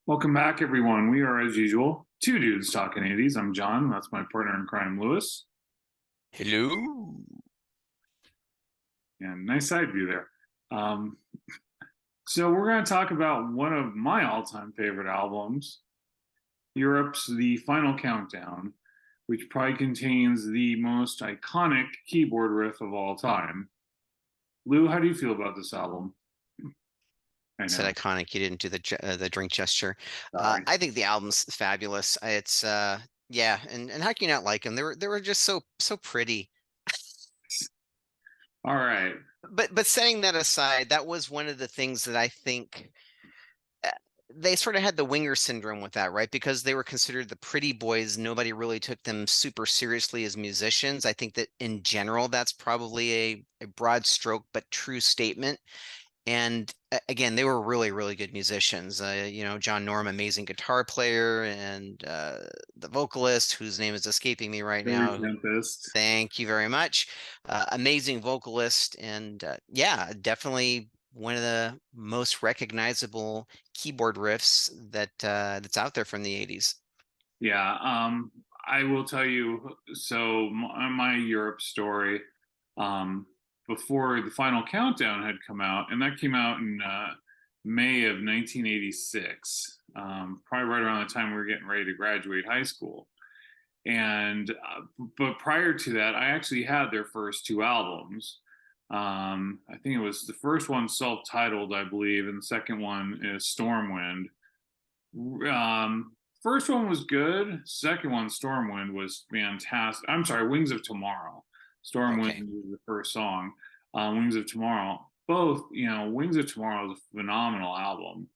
Welcome back, everyone. We are, as usual, two dudes talking 80s. I'm John. That's my partner in crime, Lewis. Hello. And nice side view there. Um, so, we're going to talk about one of my all time favorite albums, Europe's The Final Countdown, which probably contains the most iconic keyboard riff of all time. Lou, how do you feel about this album? I Said know. iconic. You didn't do the drink gesture. Sorry. I think the album's fabulous. It's yeah, and how can you not like them? They were just so pretty. All right. But setting that aside, that was one of the things that I think uh, they sort of had the winger syndrome with that, right? Because they were considered the pretty boys. Nobody really took them super seriously as musicians. I think that in general, that's probably a broad stroke but true statement. And again, they were really good musicians. John Norm, amazing guitar player, and the vocalist, whose name is escaping me right Joey now. Tempest. Thank you very much. Amazing vocalist, and yeah, definitely one of the most recognizable keyboard riffs that's out there from the 80s. Yeah, I will tell you. So my Europe story, um, before the final countdown had come out, and that came out in May of 1986, probably right around the time we were getting ready to graduate high school. And but prior to that, I actually had their first two albums. I think it was the first one self-titled, I believe, and the second one is Stormwind. First one was good. Second one, Stormwind, was fantastic. I'm sorry, Wings of Tomorrow. Stormwind Okay. was the first song. Wings of Tomorrow. Both, Wings of Tomorrow is a phenomenal album.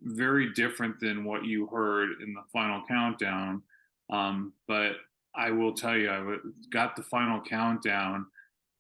Very different than what you heard in the Final Countdown. But I will tell you, got the Final Countdown,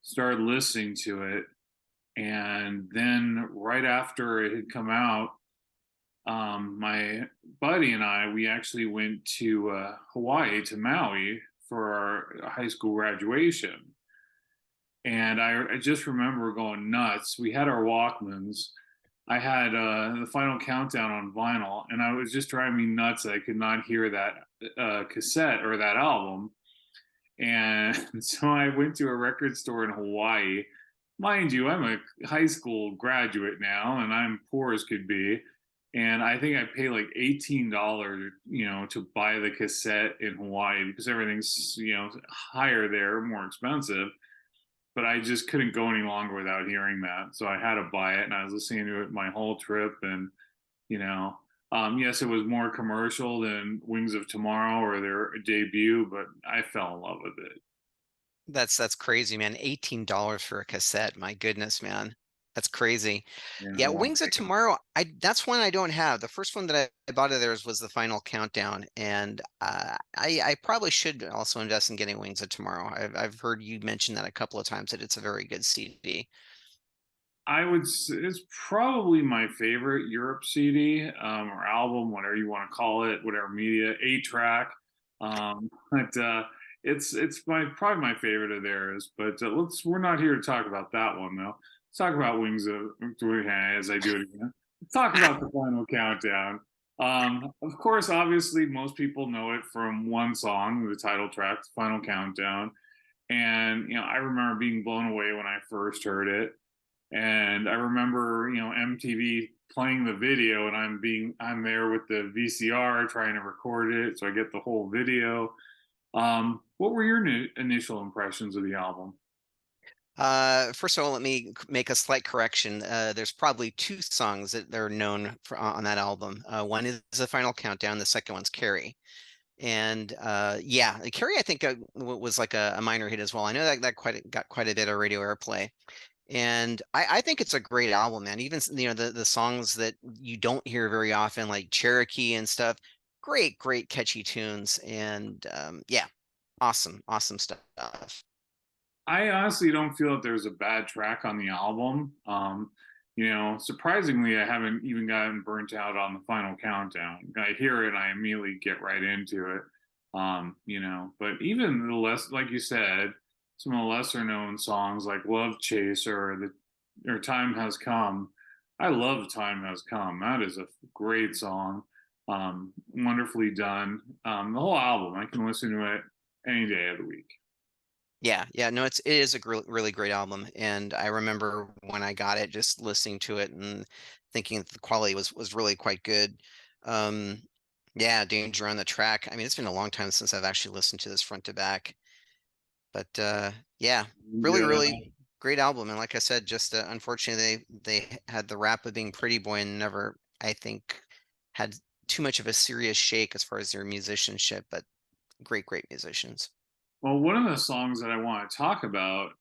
started listening to it, and then right after it had come out, my buddy and we actually went to Hawaii, to Maui, for our high school graduation. And I just remember going nuts. We had our Walkmans. I had the Final Countdown on vinyl, and I was just driving me nuts that I could not hear that cassette or that album. And so I went to a record store in Hawaii. Mind you, I'm a high school graduate now, and I'm poor as could be. And I think I paid like $18, to buy the cassette in Hawaii because everything's, higher there, more expensive. But I just couldn't go any longer without hearing that. So I had to buy it, and I was listening to it my whole trip. And, you know, yes, it was more commercial than Wings of Tomorrow or their debut, but I fell in love with it. That's crazy, man. $18 for a cassette. My goodness, man. That's crazy. In Yeah, Hawaii. Wings of Tomorrow. That's one I don't have. The first one that I bought of theirs was the Final Countdown, and I probably should also invest in getting Wings of Tomorrow. I've heard you mention that a couple of times that it's a very good CD. It's probably my favorite Europe CD, or album, whatever you want to call it, whatever media, 8 track. But it's my probably my favorite of theirs. But we're not here to talk about that one though. Let's talk about Wings of, as I do it again. Let's talk about the Final Countdown. Of course, obviously, most people know it from one song, the title track, Final Countdown. And I remember being blown away when I first heard it. And I remember, MTV playing the video, and I'm there with the VCR trying to record it, so I get the whole video. What were your initial impressions of the album? First of all, let me make a slight correction. There's probably two songs that they're known for on that album. One is the Final Countdown. The second one's Carrie. And yeah, Carrie, I think was like a minor hit as well. I know that got quite a bit of radio airplay. And I think it's a great album, man. Even the songs that you don't hear very often, like Cherokee and stuff, great catchy tunes. And yeah, awesome stuff. I honestly don't feel that there's a bad track on the album. Surprisingly, I haven't even gotten burnt out on the Final Countdown. I hear it, I immediately get right into it. But even the less, like you said, some of the lesser known songs like Love Chaser or Time Has Come, I love Time Has Come. That is a great song. Wonderfully done. The whole album, I can listen to it any day of the week. Yeah, yeah, no, it is a really great album, and I remember when I got it, just listening to it and thinking that the quality was really quite good. Um, yeah, Danger on the Track. I mean, it's been a long time since I've actually listened to this front to back, but yeah, really Yeah. great album. And like I said, just unfortunately they had the rap of being Pretty Boy and never, I think, had too much of a serious shake as far as their musicianship, but great musicians. Well, one of the songs that I want to talk about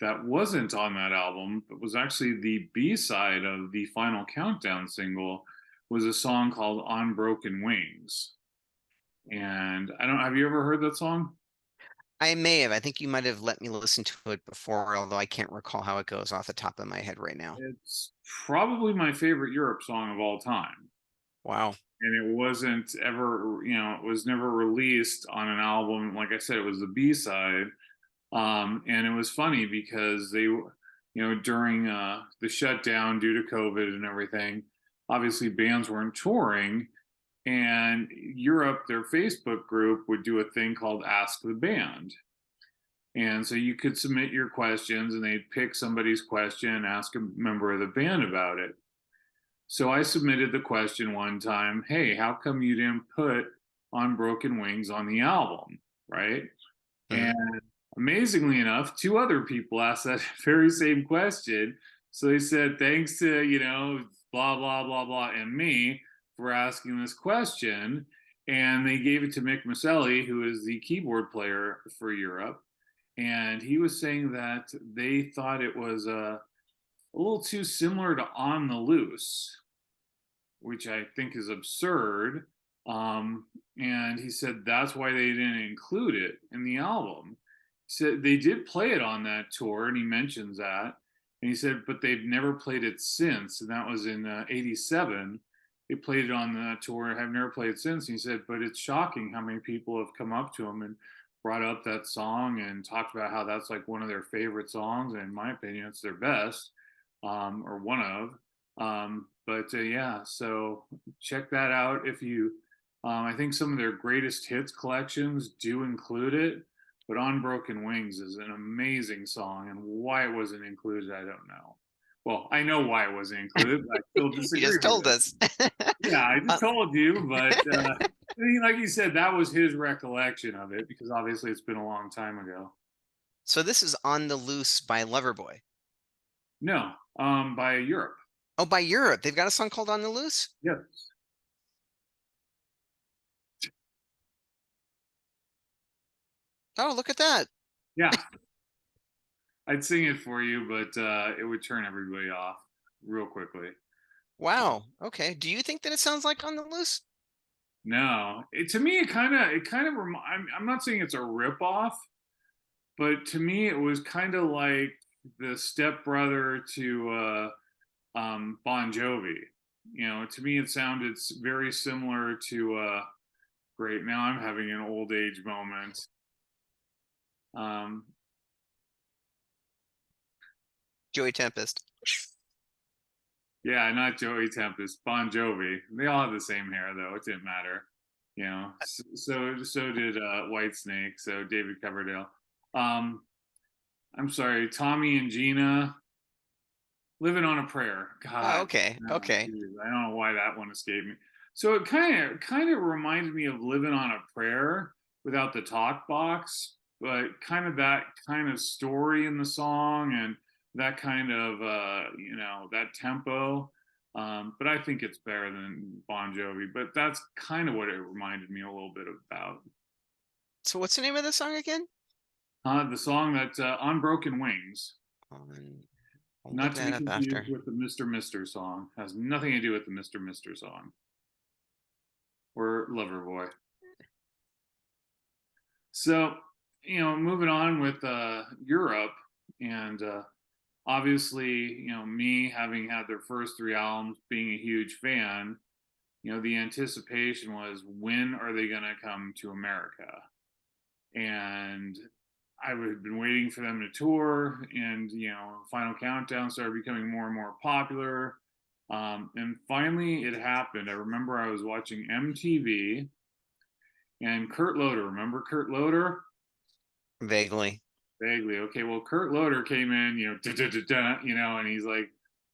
that wasn't on that album, but was actually the B side of the Final Countdown single, was a song called On Broken Wings. And I don't, have you ever heard that song? I may have. I think you might have let me listen to it before, although I can't recall how it goes off the top of my head right now. It's probably my favorite Europe song of all time. Wow. And it wasn't ever, it was never released on an album. Like I said, it was the B side. And it was funny because during the shutdown due to COVID and everything, obviously bands weren't touring. And Europe, their Facebook group would do a thing called Ask the Band. And so you could submit your questions and they'd pick somebody's question and ask a member of the band about it. So I submitted the question one time, hey, how come you didn't put On Broken Wings on the album? Right. Mhm. And amazingly enough, two other people asked that very same question. So they said, thanks to, blah, blah, blah, blah, and me for asking this question. And they gave it to Mick Maselli, who is the keyboard player for Europe. And he was saying that they thought it was a little too similar to On the Loose, which I think is absurd. And he said that's why they didn't include it in the album. He said they did play it on that tour, and he mentions that. And he said, but they've never played it since, and that was in '87. They played it on the tour, have never played it since. And he said, but it's shocking how many people have come up to him and brought up that song and talked about how that's like one of their favorite songs. And in my opinion, it's their best, or one of. But yeah, so check that out if you. I think some of their greatest hits collections do include it, but On Broken Wings is an amazing song, and why it wasn't included, I don't know. Well, I know why it wasn't included, but I still You disagree just with told it. us. Yeah, I Uh, just told you, but I mean, like you said, that was his recollection of it because obviously it's been a long time ago. so this is On the Loose by Loverboy. No, by Europe. Oh, by Europe. They've got a song called On the Loose? Yes. Oh, look at that. Yeah, I'd sing it for you, but it would turn everybody off real quickly. Wow. Okay. Do you think that it sounds like On the Loose? No, to me, I'm not saying it's a rip off, but to me, it was kind of like the stepbrother to Bon Jovi. To me, it sounded very similar to. Great, now I'm having an old age moment. Um, Joey Tempest. yeah, not Joey Tempest, Bon Jovi. They all have the same hair, though. It didn't matter. So did Whitesnake. So David Coverdale. Um, I'm sorry, Tommy and Gina, Living on a Prayer. Oh, God, okay. no, Okay. geez, I don't know why that one escaped me. So it kind of reminded me of Living on a Prayer without the talk box, but kind of that kind of story in the song and that kind of that tempo. But I think it's better than Bon Jovi. But that's kind of what it reminded me a little bit about. So what's the name of the song again? The song that On Broken Wings. I'll look Not to be that up confused after. with the Mr. Mister song. Has nothing to do with the Mr. Mister song or Loverboy. So, moving on with Europe, and obviously, me having had their first three albums, being a huge fan, the anticipation was when are they going to come to America? And I had been waiting for them to tour, and Final Countdown started becoming more and more popular. And finally, it happened. I remember I was watching MTV, and Kurt Loder. Remember Kurt Loder? Vaguely. Vaguely. Okay. Well, Kurt Loder came in, and he's like,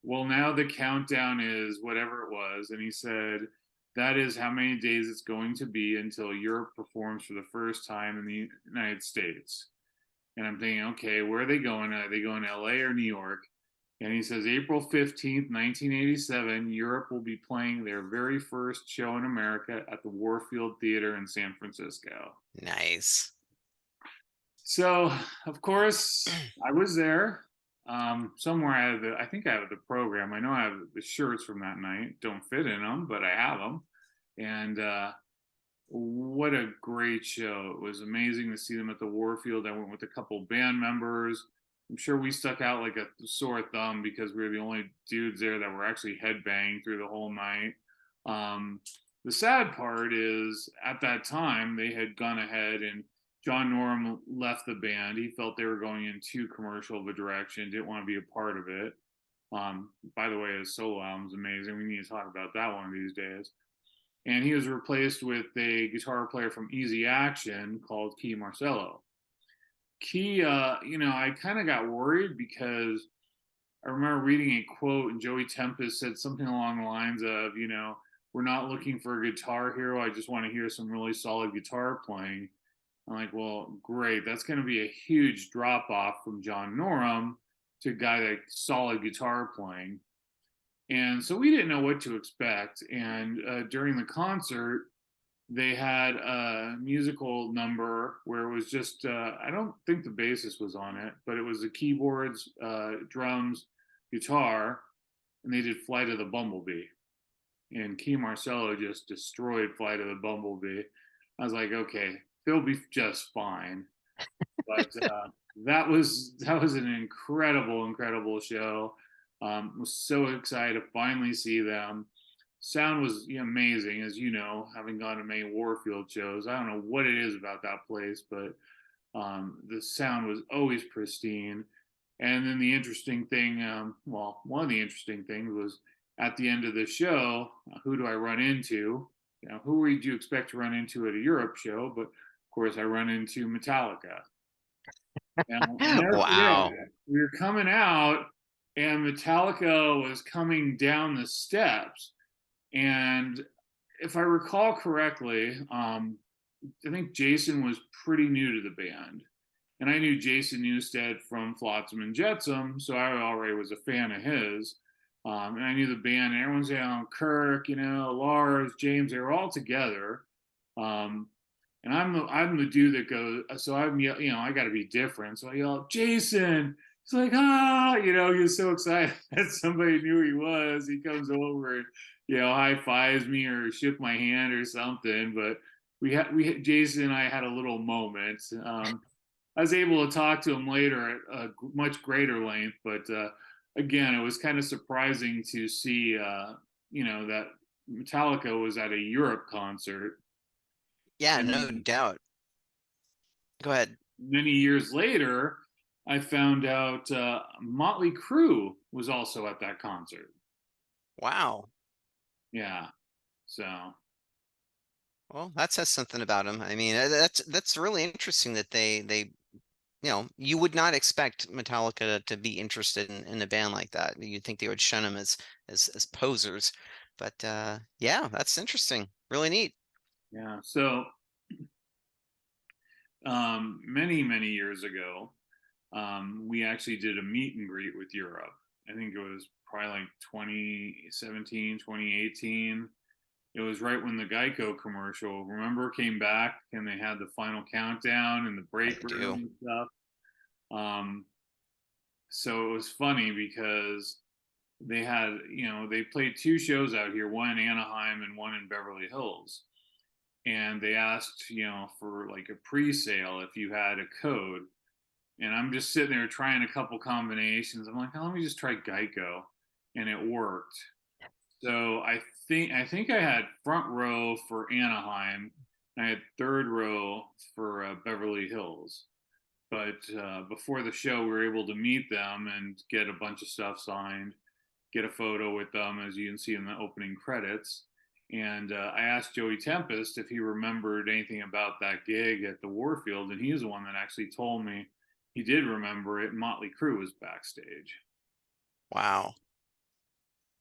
"Well, now the countdown is whatever it was," and he said, "That is how many days it's going to be until Europe performs for the first time in the United States." And I'm thinking, okay, where are they going? Are they going to LA or New York? And he says April 15th, 1987, Europe will be playing their very first show in America at the Warfield Theater in San Francisco. Nice. So, of course, I was there. Somewhere I think I have the program. I know I have the shirts from that night. Don't fit in them, but I have them. And what a great show. It was amazing to see them at the Warfield. I went with a couple band members. I'm sure we stuck out like a sore thumb because we were the only dudes there that were actually headbanging through the whole night. Um, the sad part is at that time they had gone ahead and John Norum left the band. He felt they were going in too commercial of a direction, didn't want to be a part of it. By the way, his solo album's amazing. We need to talk about that one of these days. And he was replaced with a guitar player from Easy Action called Key Marcello. Key, I kind of got worried because I remember reading a quote, and Joey Tempest said something along the lines of, we're not looking for a guitar hero. I just want to hear some really solid guitar playing. I'm like, well, great. That's going to be a huge drop off from John Norum to a guy that solid guitar playing. And so we didn't know what to expect. And during the concert, they had a musical number where it was just, I don't think the bassist was on it, but it was the keyboards, drums, guitar, and they did Flight of the Bumblebee. And Key Marcello just destroyed Flight of the Bumblebee. I was like, okay, they'll be just fine. But that was an incredible show. Was so excited to finally see them. Sound was amazing, as you know, having gone to many Warfield shows. I don't know what it is about that place, but the sound was always pristine. And then the interesting thing, one of the interesting things was at the end of the show, who do I run into? Who would you expect to run into at a Europe show? But of course, I run into Metallica. And I'll never forget, Wow. we were coming out, and Metallica was coming down the steps. And if I recall correctly, I think Jason was pretty new to the band. And I knew Jason Newsted from Flotsam and Jetsam, so I already was a fan of his. And I knew the band, and everyone's saying, Kirk, Lars, James, they were all together. Um, and I'm the dude that goes, so I got to be different. So I yell, Jason. He's like, he was so excited that somebody knew he was. He comes over and, high fives me or shook my hand or something. But Jason and I had a little moment. I was able to talk to him later at a much greater length, but again, it was kind of surprising to see, that Metallica was at a Europe concert. Yeah, And no then doubt. Go ahead. many years later, I found out Motley Crue was also at that concert. Wow. Yeah, so Well, that says something about him. I mean, that's really interesting that they you would not expect Metallica to be interested in a band like that. You'd think they would shun them as posers. But yeah, that's interesting. Really neat. yeah, so many years ago, we actually did a meet and greet with Europe. I think it was probably like 2017, 2018. It was right when the Geico commercial, remember, came back and they had the final countdown in the I break room do. and stuff. Um, so it was funny because they played two shows out here, one in Anaheim and one in Beverly Hills. And they asked, for like a pre-sale if you had a code. And I'm just sitting there trying a couple combinations. I'm like, oh, let me just try Geico, and it worked. So I think I had front row for Anaheim. And I had third row for Beverly Hills. But before the show, we were able to meet them and get a bunch of stuff signed. get a photo with them, as you can see in the opening credits. And I asked Joey Tempest if he remembered anything about that gig at the Warfield, and he's the one that actually told me he did remember it. Motley Crue was backstage. Wow.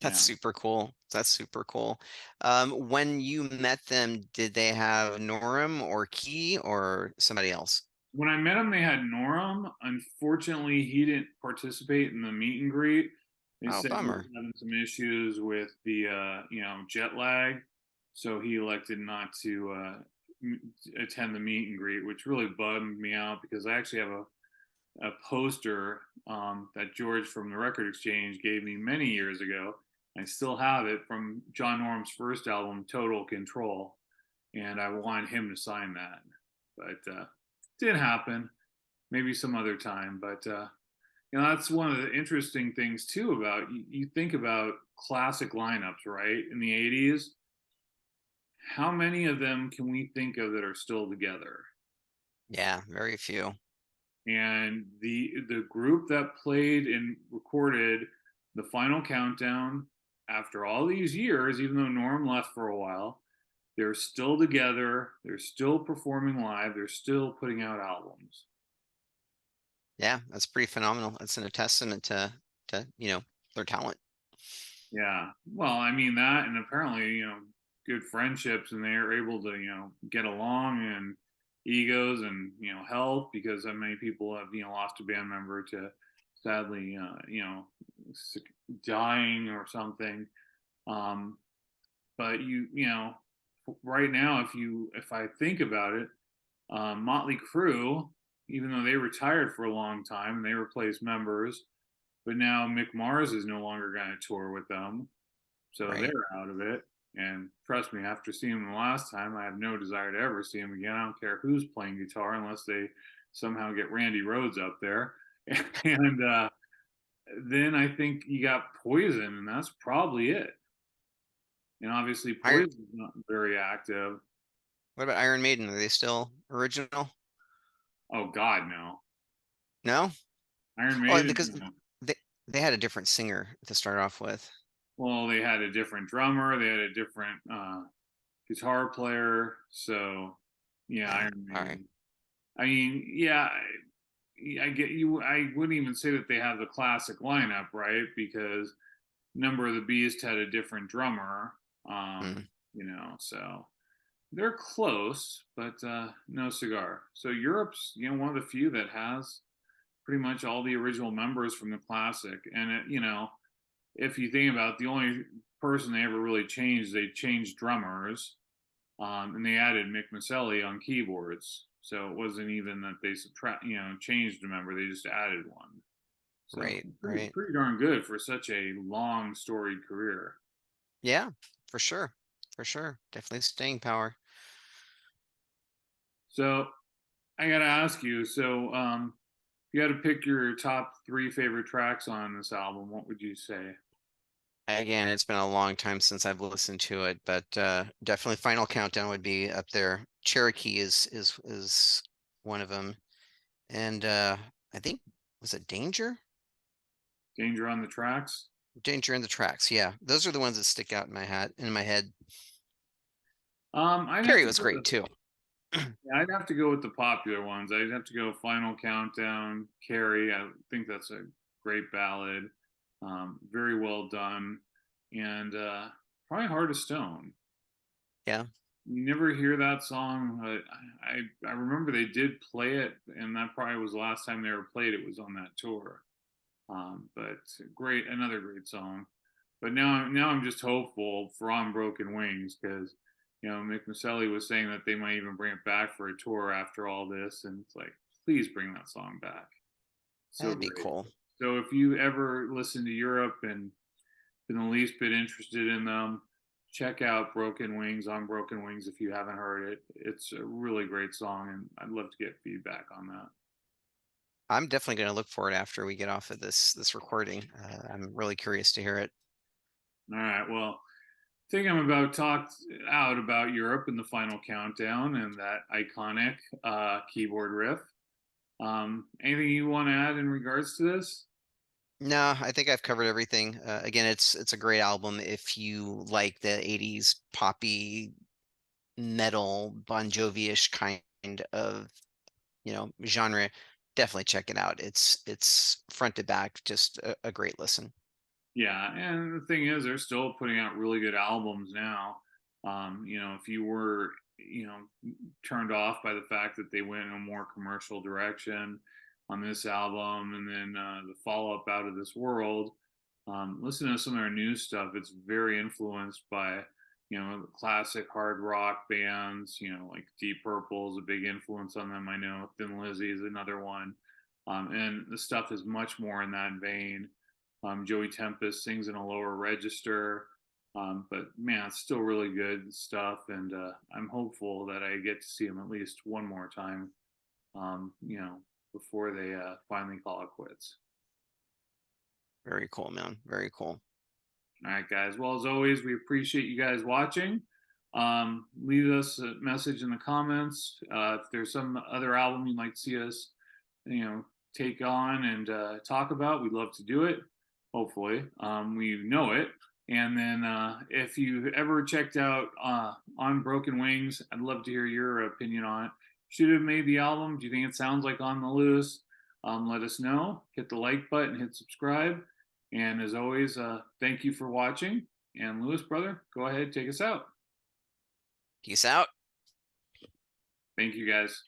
That's Yeah. super cool. That's super cool. When you met them, did they have Norm or Key or somebody else? When I met him, they had Norum. Unfortunately, he didn't participate in the meet and greet. They Oh, said he was bummer. having some issues with the jet lag, so he elected not to attend the meet and greet, which really bummed me out because I actually have a poster that George from the Record Exchange gave me many years ago. I still have it from John Norm's first album, Total Control, and I wanted him to sign that, but didn't happen. Maybe some other time, but that's one of the interesting things too about you think about classic lineups, right? In the '80s, how many of them can we think of that are still together? Yeah, very few. And the group that played and recorded the final countdown after all these years, even though Norm left for a while, they're still together, they're still performing live, they're still putting out albums. Yeah, that's pretty phenomenal. That's a testament to, their talent. Yeah. Well, I mean that, and apparently, good friendships, and they're able to, get along, and egos, and health, because many people have, lost a band member to sadly, dying or something. Um, but right now, if I think about it, Motley Crue, even though they retired for a long time and they replaced members, but now Mick Mars is no longer going to tour with them, so Right. they're out of it. And trust me, after seeing them the last time, I have no desire to ever see them again. I don't care who's playing guitar unless they somehow get Randy Rhoads up there. And then I think you got Poison, and that's probably it. And obviously, Iron, Poison's not very active. what about Iron Maiden? Are they still original? Oh God, no. No? Iron Oh, Maiden, because no. they they had a different singer to start off with. Well, they had a different drummer, they had a different guitar player. So, yeah, Yeah, Iron all right. Maiden. I mean, yeah, I get you. I wouldn't even say that they have the classic lineup, right? Because Number of the Beast had a different drummer. Mm, So they're close, but no cigar. So Europe's, one of the few that has pretty much all the original members from the classic. And if you think about it, the only person they ever really changed, they changed drummers, and they added Mick Maselli on keyboards. So it wasn't even that they changed a member; they just added one. So right, pretty, right. pretty darn good for such a long, storied career. Yeah, for sure. For sure. Definitely staying power. So I got to ask you. So if you had to pick your top three favorite tracks on this album, what would you say? Again, it's been a long time since I've listened to it, but definitely Final Countdown would be up there. Cherokee is one of them. And I think was it Danger? Danger on the Tracks. Danger in the Tracks. Yeah. Those are the ones that stick out in my head. I'd have Carrie to was go great with too. Yeah, I'd have to go with the popular ones. I'd have to go Final Countdown, Carrie. I think that's a great ballad. Very well done. And probably Heart of Stone. Yeah. You never hear that song. I remember they did play it, and that probably was the last time they ever played it was on that tour. But great, another great song. But now I'm just hopeful for On Broken Wings because Mick Maselli was saying that they might even bring it back for a tour after all this, and it's like, please bring that song back. So That'd be great. cool. So if you ever listen to Europe and been the least bit interested in them, check out Broken Wings, On Broken Wings if you haven't heard it. It's a really great song, and I'd love to get feedback on that. I'm definitely going to look for it after we get off of this recording. I'm really curious to hear it. All right. Well, I think I'm about talked out about Europe in the final countdown and that iconic keyboard riff. Anything you want to add in regards to this? No, I think I've covered everything. Again, it's a great album if you like the '80s poppy metal Bon Jovi-ish kind of genre. Definitely check it out. It's front to back, just a great listen. Yeah, and the thing is, they're still putting out really good albums now. If you were, turned off by the fact that they went in a more commercial direction on this album, and then the follow up Out of This World, listen to some of their new stuff. It's very influenced by, the classic hard rock bands. Like Deep Purple is a big influence on them. I know Thin Lizzy is another one, and the stuff is much more in that vein. Joey Tempest sings in a lower register, but man, it's still really good stuff, and I'm hopeful that I get to see him at least one more time, um, you know, before they finally call it quits. Very cool, man. Very cool. All right, guys. Well, as always, we appreciate you guys watching. Leave us a message in the comments if there's some other album you'd like to see us, you know, take on and talk about. We'd love to do it. Hopefully, we know it. And then if you ever checked out On Broken Wings, I'd love to hear your opinion on it. Should have made the album. Do you think it sounds like On the Loose? Let us know. Hit the like button, hit subscribe. And as always, thank you for watching. And Lewis, brother, go ahead, take us out. Peace out. Thank you, guys.